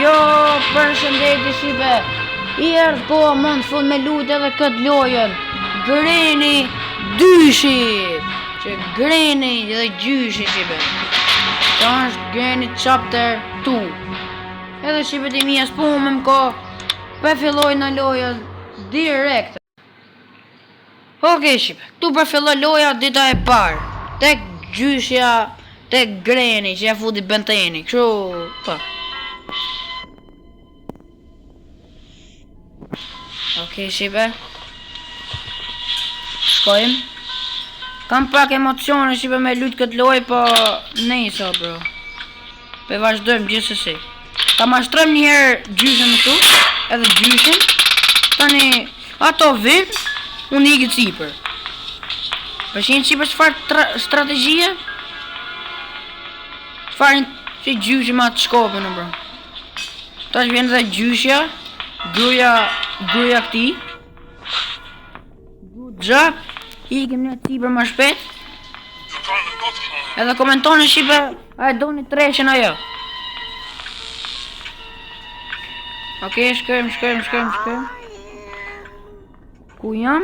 Jo, përshëndetje shipe. I erdhë koha mund fund me lujt edhe këtë lojën. Greni dyshi. Që greni dhe gjyshi shipe. Kjo është Greni chapter 2. Edhe shipet I mija s'pu me m'ko. Për filloj në lojën direkt. Okej shipe, tu për filloj loja dita e parë. Tek gjyshja, tek greni që ja futi benteni. Kështu, po. Okej shipe. Shkojmë. Kam pak emocione shipe me lut këtë lojë, po nejso bro. Pe vazhdojmë gjithsesi. Ta mashtrojmë njëherë gjyshin më tu, edhe gjyshin. Tani ato vinë, unë I këtë sipër. Përshin sipër çfarë strategjie? Çfarë që gjyshi ma të shkopën bro. Tash vjen dhe gjyshja, gruja këti. Good job. Ikim një sipër më shpejt. Edhe komentoni shipe, a e doni treshen ajo. Okej, shkojmë. Ku jam?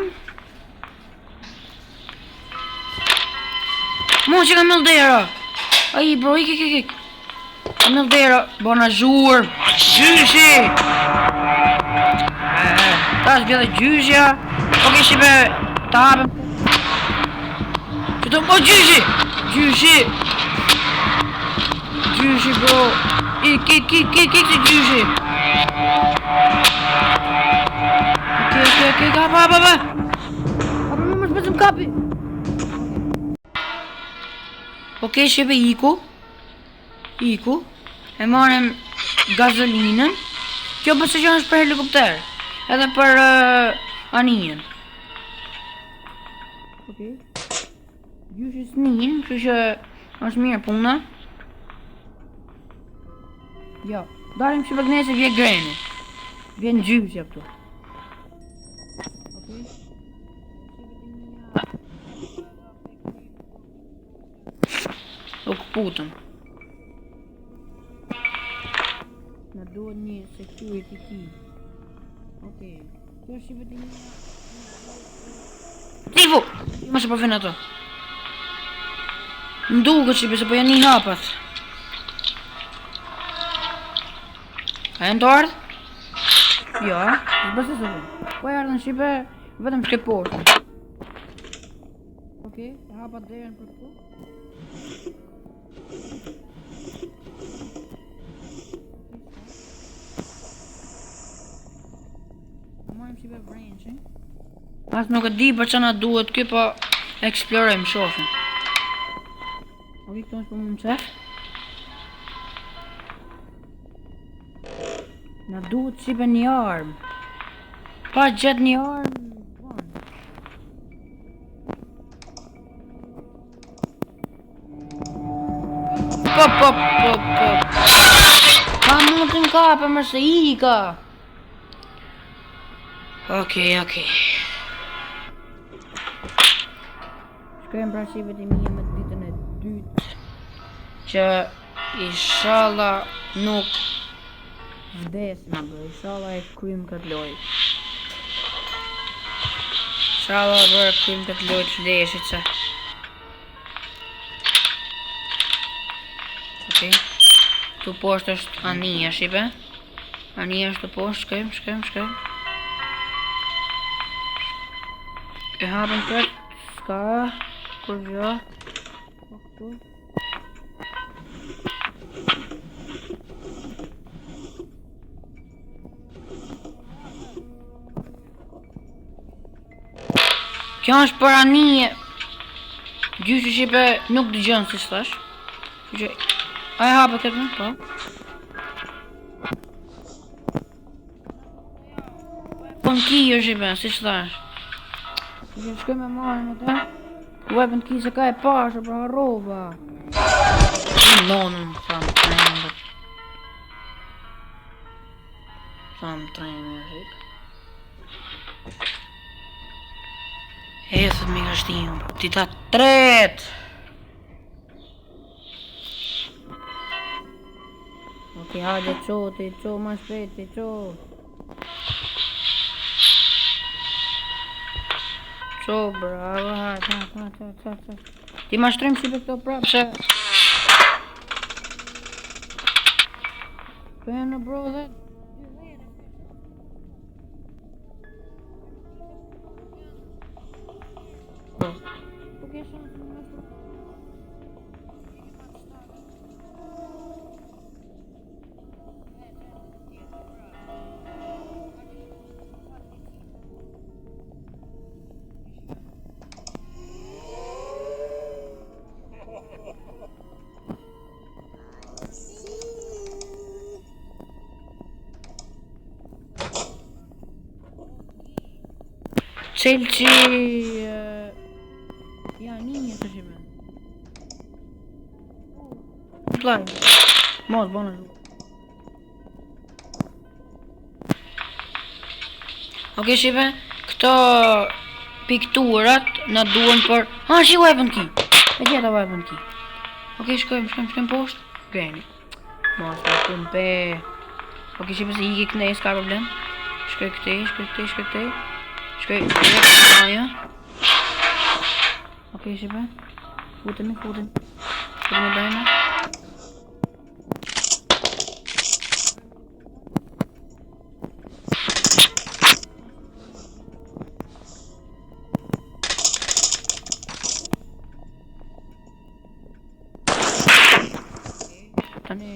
Mo që ka mëldera. Ai bro, ik. Ka mëldera, bona zhur. Gjyshi. Tash vjen dhe gjyshja. Okej shipe, ta hapem. Qëto, o gjyshi. Gjyshi bro. Ik që gjyshi. Okej, hapa. Më shpesëm kapi. Okej, shipe, iku. E marrim gazolinën. Kjo përse që është për helikopter. Edhe për anijen. Okej. Gjyshi s'nin, kështu që është mirë puna. Jo, darim që për gnese vje greni. Vjen gjyshja këtu. O këputëm. Në duhet një security key. Okej. Kjo është shqipet I një... Tifu! Më se përfin ato. Më duke shqipet se po janë një hapat. A e në të ardhë? Jo, bëse se vëmë. Po e ardhën shqipet, vetëm shke poshtë. Okej, hapat dherën për këtu. Marim shipe vrejnë që As nuk e di për që na duhet kjo, po eksplorojmë, shofim. Okej, këto është për më qef. Na duhet shipe një armë. Pa gjet një armë. Pop. Pa mund të n'kape mërse Ika. Okej. Shkojmë pra shive të mija me ditën e dytë. Që inshallah nuk vdesim bro. Inshallah e krym këtë lojë. Inshallah bërë krym këtë lojë të vdesit se. Okej. Tu poshtë është anija shipe. Anija është të poshtë, shkojmë. E hapën këtë, s'ka, kur gjo. Kjo është për anije. Gjyshi shipe nuk dëgjon si s'thash. A e hapë këtë më, po. Weapon key është shipe, si s'thash. Shkoj me marrë në të. Weapon key se ka e pashë, pra harrova. Nonën, thamë trenë e rrip. Ethët mi kështinë, dita tretë. Ti hajde qo ma shpejti qo. Qo bravo hajde. Ti ma shtrojmë si për këto prapë se. Për e në bro dhe. Çelçi ja ninja të shime. Plaj. Mos bona. Okej shive, këto pikturat na duhen për. Ha, shi weapon key. E gjeta weapon key. Okej, shkojmë poshtë. Greni. Mos të pe. Okej, shive se i kënej, s'ka problem. Shkoj këtej. Shkoj aja. Okej, shive. Futemi bene. Tani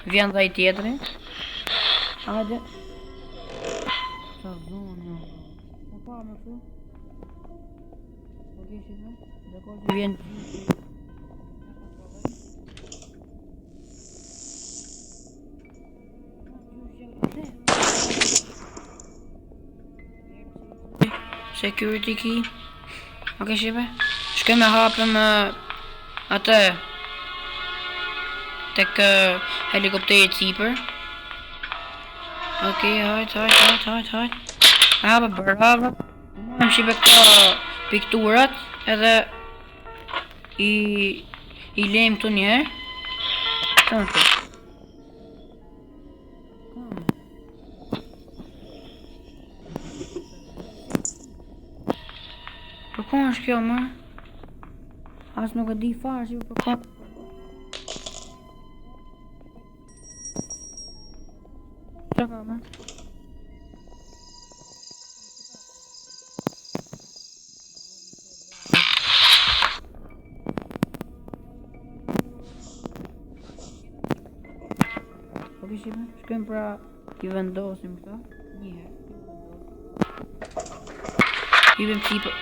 vjen dhe i tjetëri. Hajde. Sa zonë. Pa më tu. Okej, shive. Dakor që vjen. Security key. Okej, shive. Shkojmë hapëm atë tek helikopteri sipër. Okej, hajt. Hapa bravo. Më shipe këto pikturat edhe i lejmë këtu njëherë. Këtu. Për ku është kjo më? As nuk e di fare si për ku. Qa ka më? Okej, shipe, shkojmë pra i vendosim këta njëherë. I vëm sipër.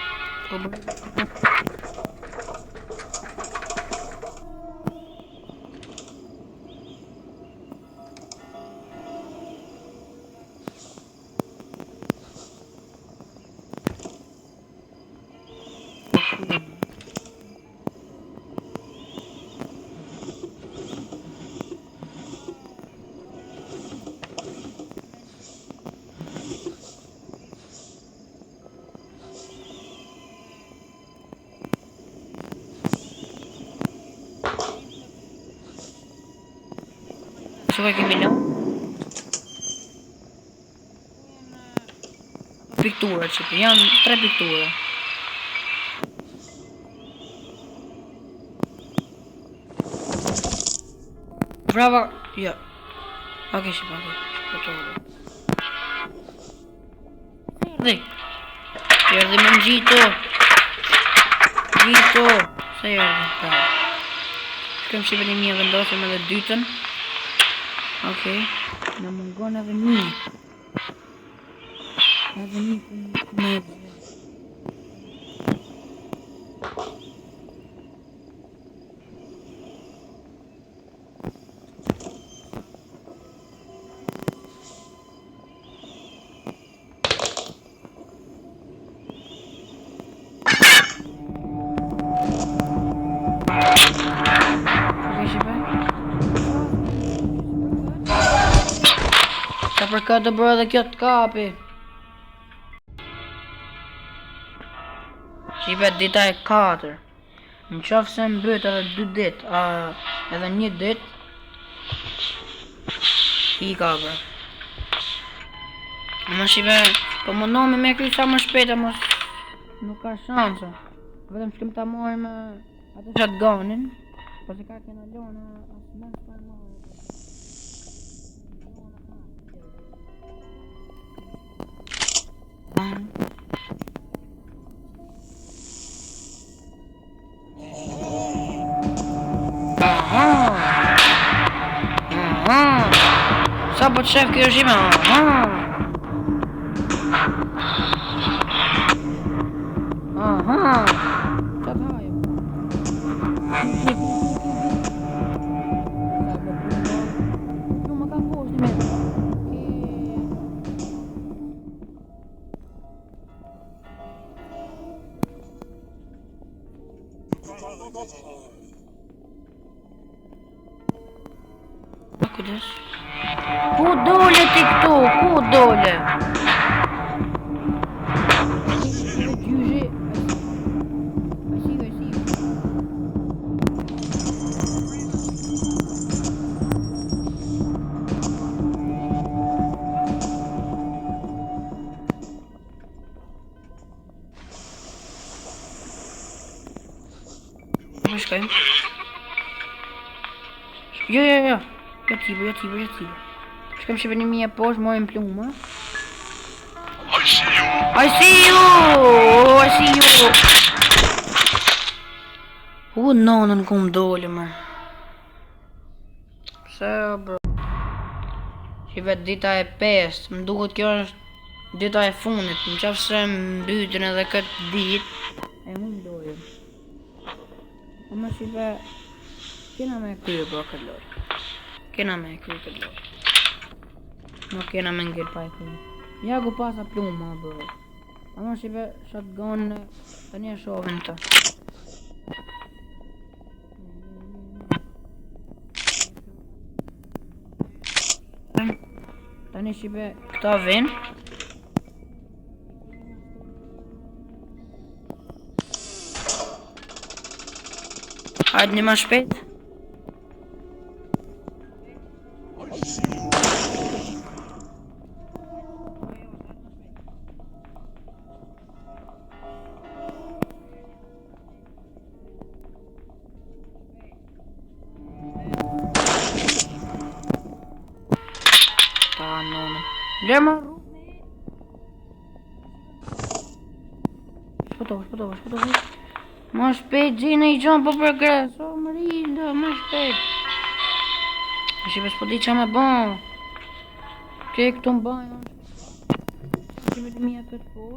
Çfarë kemi në? Piktura që janë 3 piktura. Bravo, ja. Okej, shipa. Erdhi me më gjito. Se erdhi. Shkëm shqipen e një vendosim edhe dytën. Okej, në mungon edhe një. Edhe një me... Për ka të bërë dhe kjo të kapi. Shqipe dita e 4. Në qofë se mbët edhe 2 dit edhe 1 dit. Hika bro. Ama shive, po mundohemi me kry sa më shpejt, mos nuk ka shanse. Vetëm shkem ta marrim atë shotgunin, po se ka kena lona as më të marrë. Sa po të shef kjo është ime, Qa të hajem? Nuk më ka poshtë me. Kujdes. Ku dole ti këtu? Ku dole? Gjyshi. I see you. Më shkojmë. Jo. Ja tibu. Shkojmë shive një mija poshtë, mojmë plumë. I see you! Nonën ku më dole, mër. Pse, bro? Shive dita e 5, më duket kjo është dita e fundit, më qafse më mbytën edhe këtë dit, e mu më dole. Ama shive, kena me kryo, bro, këtë lojë. Nuk kena me ngell pa e kryo. Ja ku pasa pluma, bro. Ama shive, shotgun, të një shovin të. Tani shive, këta vin. Hajde një ma shpejt. Lema Shpotohet Ma shpejt gjine I gjon po progres O më rinda ma shpejt Shive s'po di qa me bon Ke këtu m'bajnë Shive të mija këtë po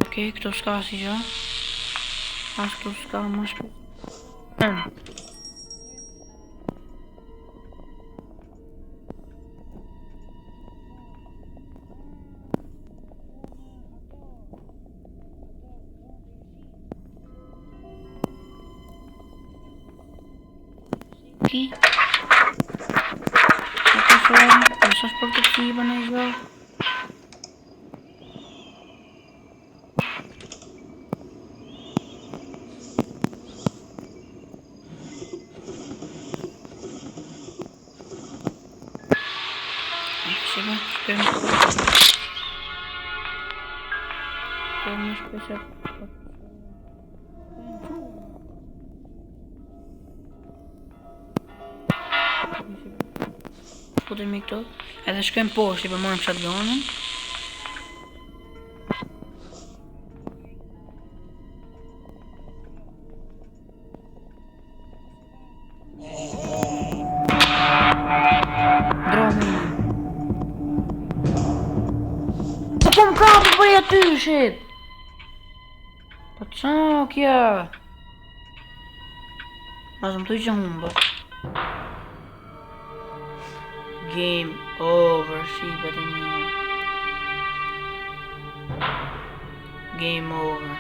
Okej, këto s'ka si gjë As këto s'ka më shpejt Sa sportiva në gjë Putemi këto Edhe shkojmë poshtë I përmojmë shotgunin Dromi Po kom kapu për jatyshit Po qa kja Mazëm të I që humbë Game over, shibet e një Game over.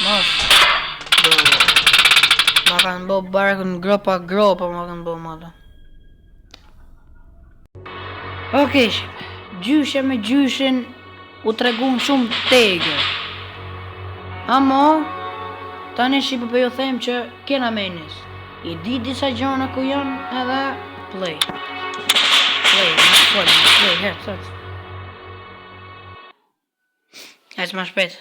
Mos. Ma kanë bo barkën gropa, ma kanë bo mata. Okej, gjyshe me gjyshin u tregun shumë tegër. Amo, tani shipe për ju them që kena menis. I di disa gjona ku janë edhe play. Play, herë, Hajtë ma shpet.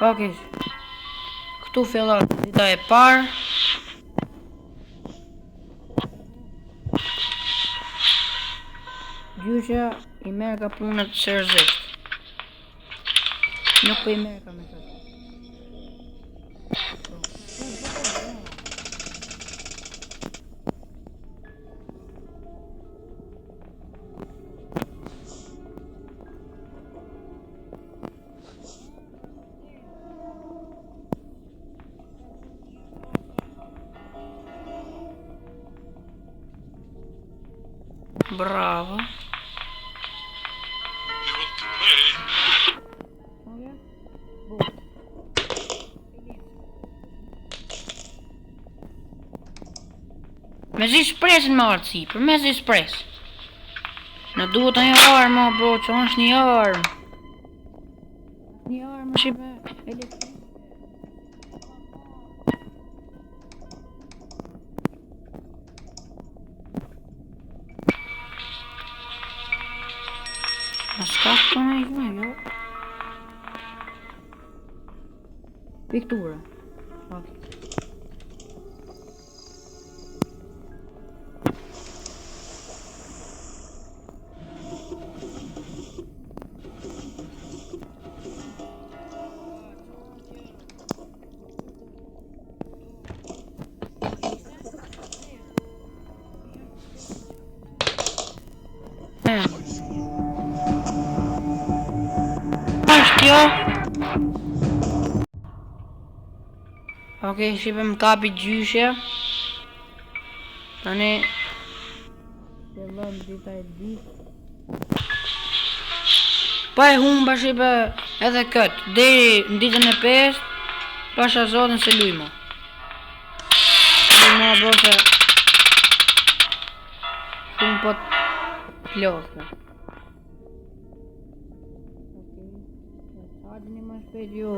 Okej, këtu fillon dita e parë. Gjysha i merë ka punët seriozisht. Nuk po i merë ka me të. Bravo. Me zi shpresin me artësi, për me zi shpres. Në duhet një armë, bro, që është një armë. Një armë shipe elektrike. Në shkak të me i jo. Piktura. Ok. Okej, shqipem kapi gjyshe. Tani fillon dita e ditë. Pa e humba shqipe edhe këtë. Deri në ditën e 5, pasha zotin se lujma. Lujma bose shumë po t'loska. Hajde një më shpejt jo.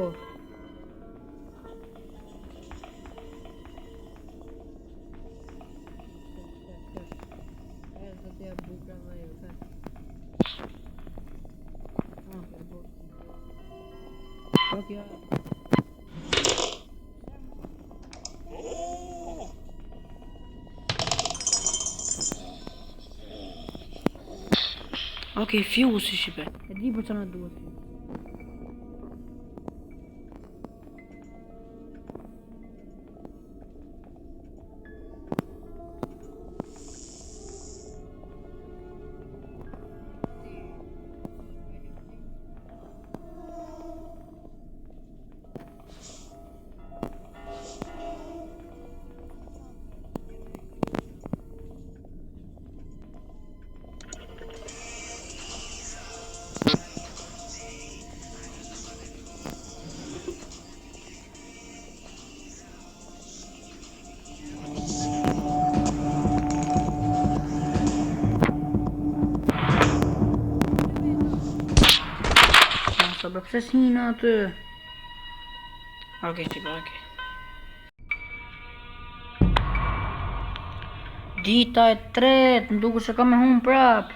Okej, fuse si shqipe. E di për që në duhet. Për pëse s'hina atë. Okej, shqipa, okej. Dita e 3, më duke se ka me humë prap.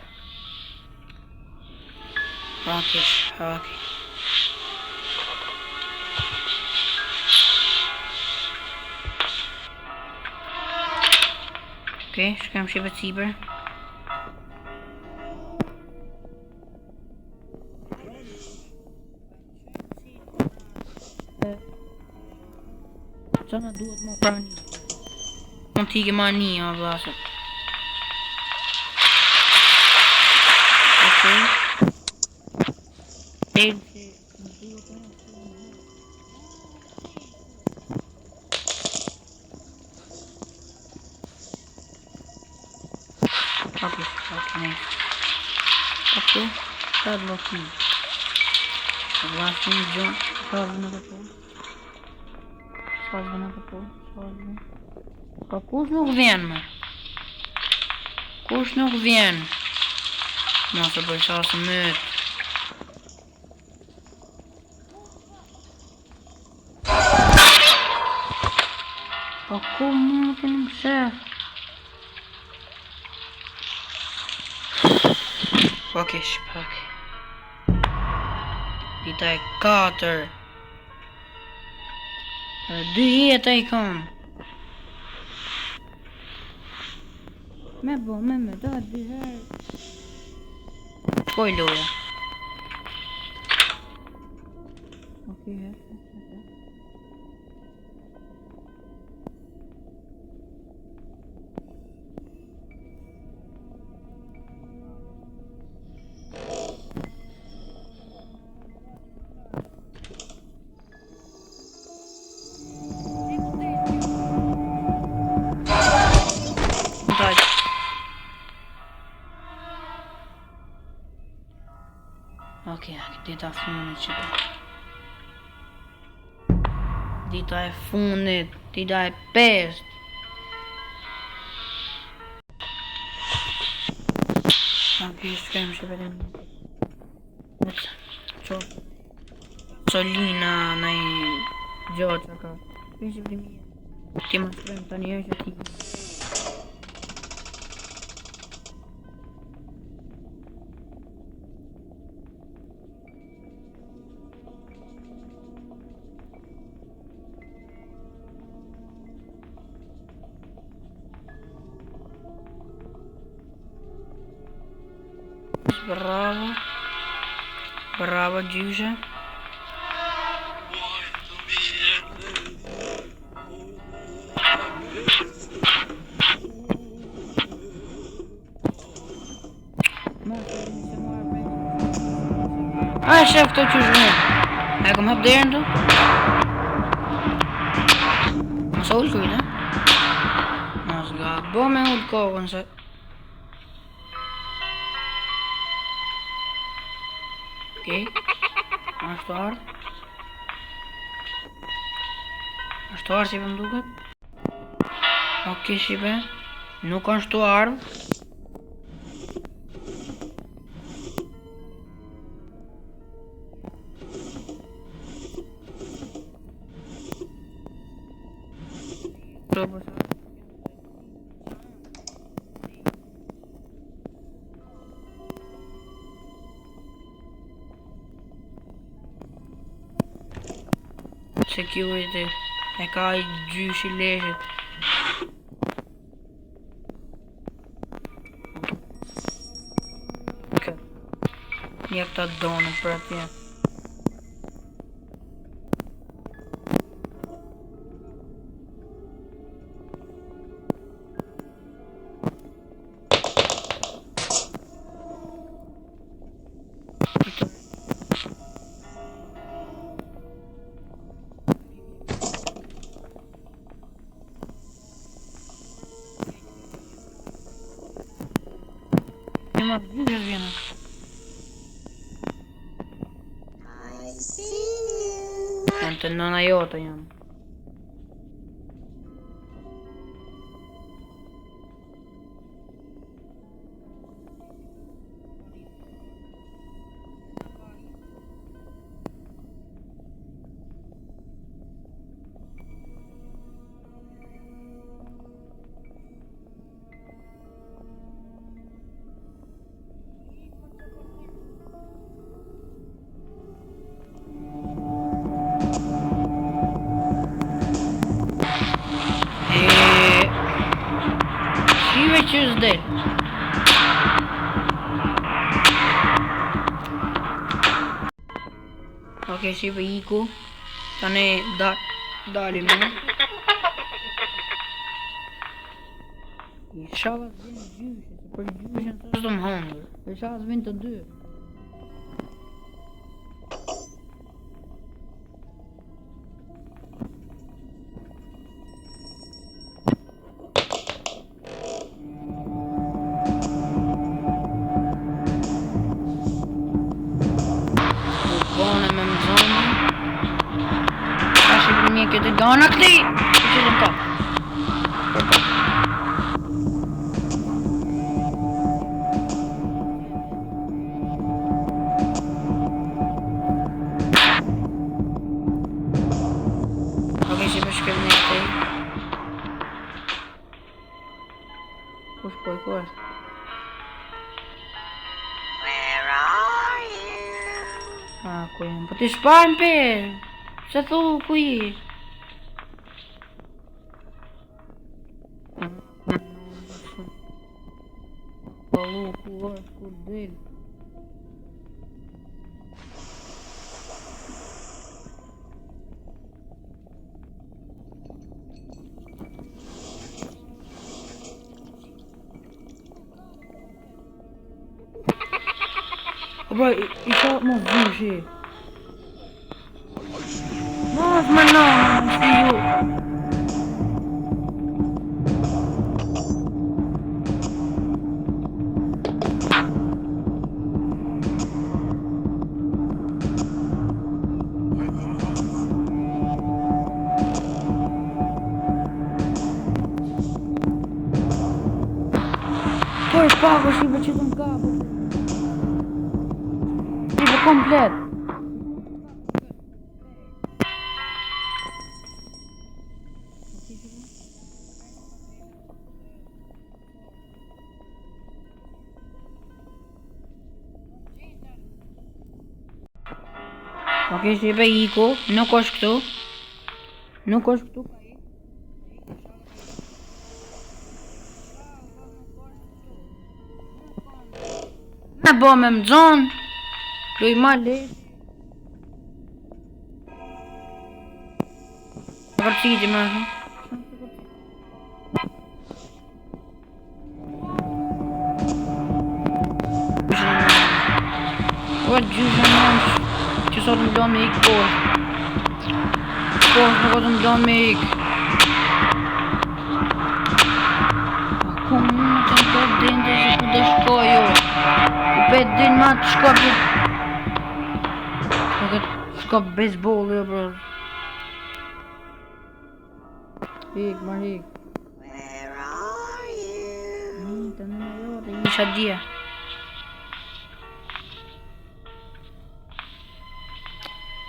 Okej. Okej, shkëm shqipe ciber. Qa në duhet më prani? Mund t'i ke ma një, a vlasët. Okej. Okay, nice. Okay, sad lucky. Last one, John. Salve në të po. Pa kush nuk vjen më. Kush nuk vjen. Mos e bëj shasë myt. Pa ku mund të më shef. Ok, shpak. Dita e 4. Edhe 2 jetë i kam. Me da 2 herë. Koj loja. Ok, Ok, dita funit që të. Dita e funit, dita e 5. Ok, shkem që vetëm. Solina në i gjotë që ka. Pishë për mija. Ti më shkrem të një që ti. Bravo gjyshe. A shef këto që zhvën. E kom hap derën të? Mësa ullë kujtë, Mësë ga bo me ullë kohën se. Okej, ashtu ardhë. Ashtu ardhë si për më duket. Okej, shipe. Nuk ashtu ardhë. Security e ka I gjyshi leshit. Njek ta donë për atje. Ma gjyshës vjene. Janë të nëna jote janë. Që s'del. Ok, shive iku. Tani dalim me. I shavas vin gjyshe, se për gjyshen të s'do më hangër. I shavas vin të dy. Jona këti! Qëllën ka. Ok, si përshkrim në këti. Kush po i kuar? Ku jem? Po ti shpajnë për? Se thu ku je? Palu ku është ku del? Bro, I shot më vëshi. Mos më në, si ju. Po është pako shi për që të më kapë. Shi për komplet. Ok, shqipe iku, nuk është këtu. Nuk është këtu. Me bo me më zonë. Luj ma lesh. Vërtiti më është. O gjyshë në është. Që sot më do me ikë po. Po, nuk do më do me ikë. Ku më të në për dinte që ku do shkoj jo. Ku pe din ma të shkop që... Po këtë shkop baseball jo bro. Hik, ma hik. Të në jo, të isha dhja.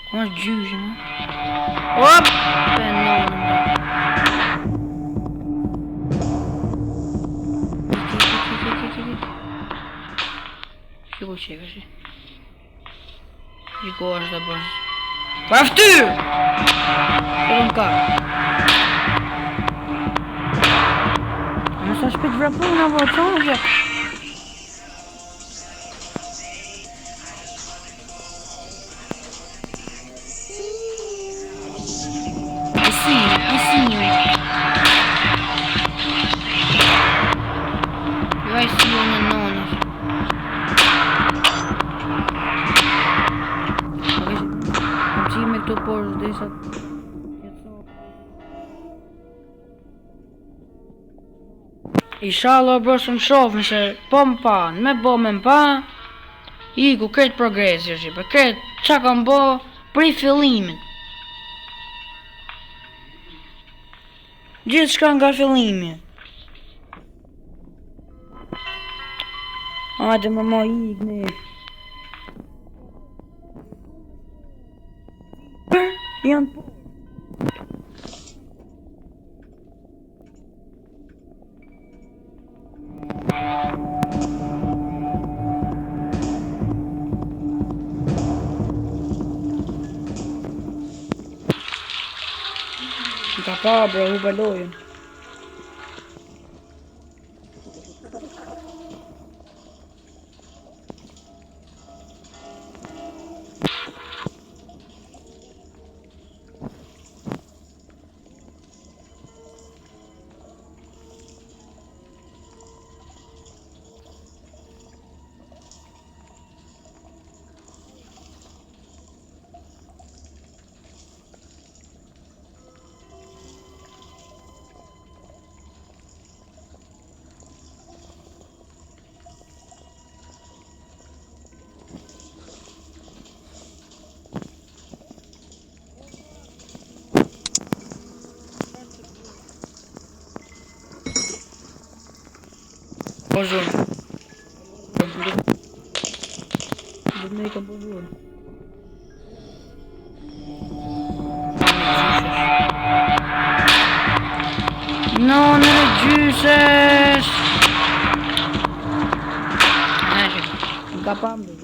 Ku është gjyshë më? Op! Pe nënë më. Që ku qeka që? Qiko është të bërë. Pa ftyr! Këtë më ka. Nësa shpit vrapuna vë, që më që? Vai si unë në nënës. Kam qi me këto poshtë desat. Inshallah bro së më shofën se po më pa, me bo me më pa. Iku kretë progresi është i kretë qa kam bo prej fillimit. Gjithë shka nga fillimi. Hajde më ma igni. Janë po. Ka pa bro, u belojën. Po zonë. Dhe me I kam po zonë. No, në gjysës! Nga pam dhe.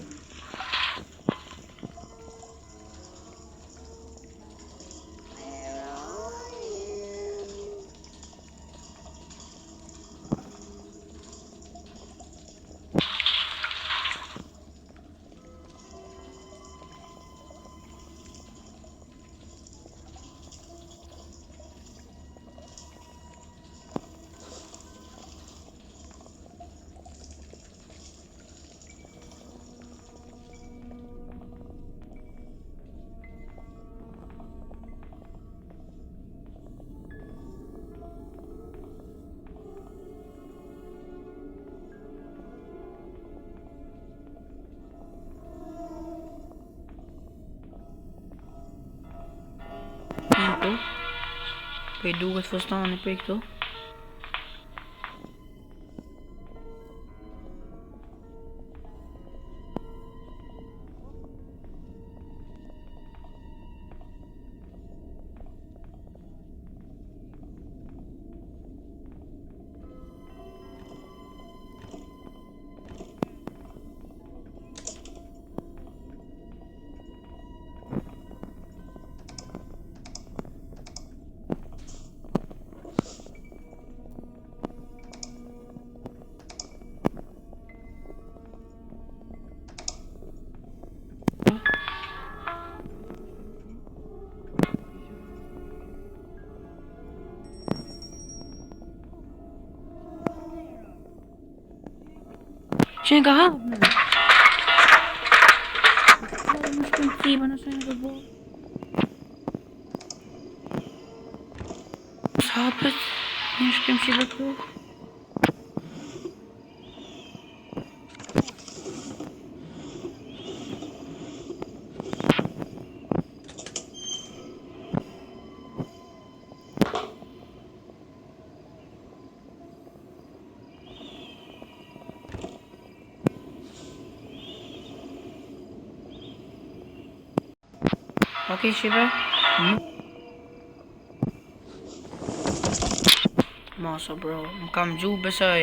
Po I duket fustani për këtu. Që nga hapë në? Në shkëm tiba nëse në të bërë. Së hapët, në shkëm që këtu. Ok, shibe. Masa bro, më kam gju besoj.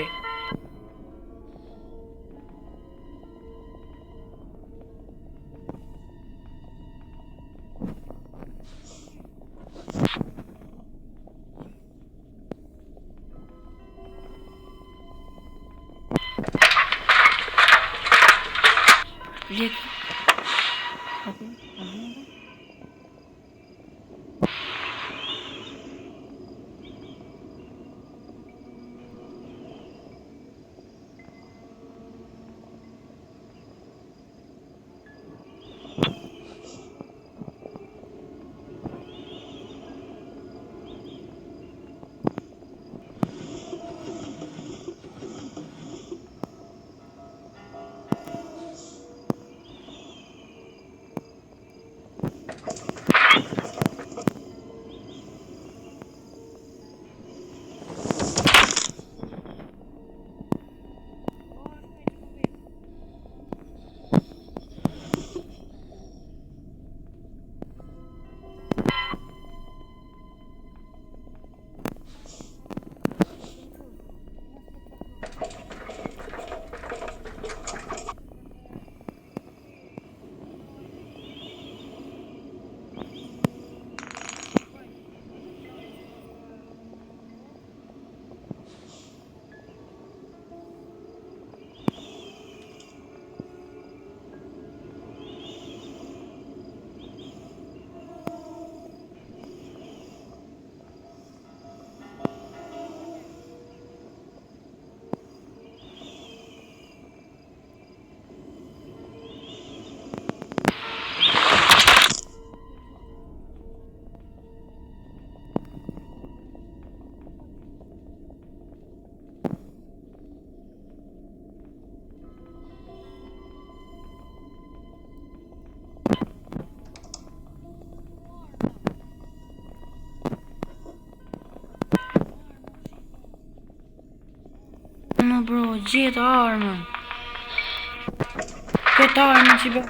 Lek. më bro, gjithë armën. Këtë armën që be.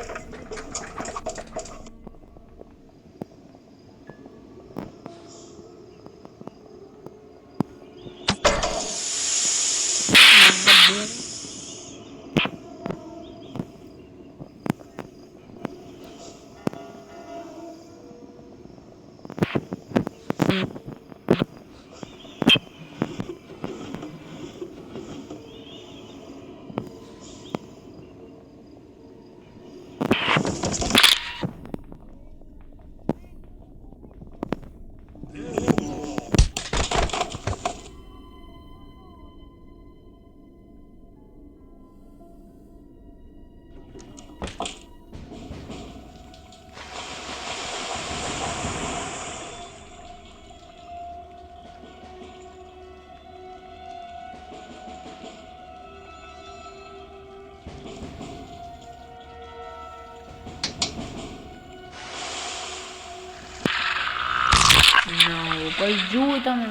No, po I gjujta me.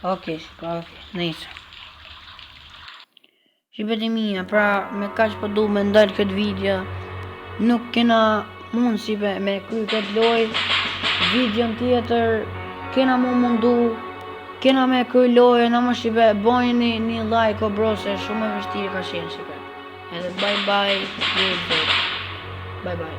Okej, nice. Shqipet e mia, pra me kaq po du me ndalë këtë video. Nuk kena mundësi me kry këtë lojë. Videon tjetër kena mundu. Kena me kry lojën, ama shqipe, bojni një like o bro, se shumë e vështirë ka qenë shqipe. Edhe bye bye, bye bye.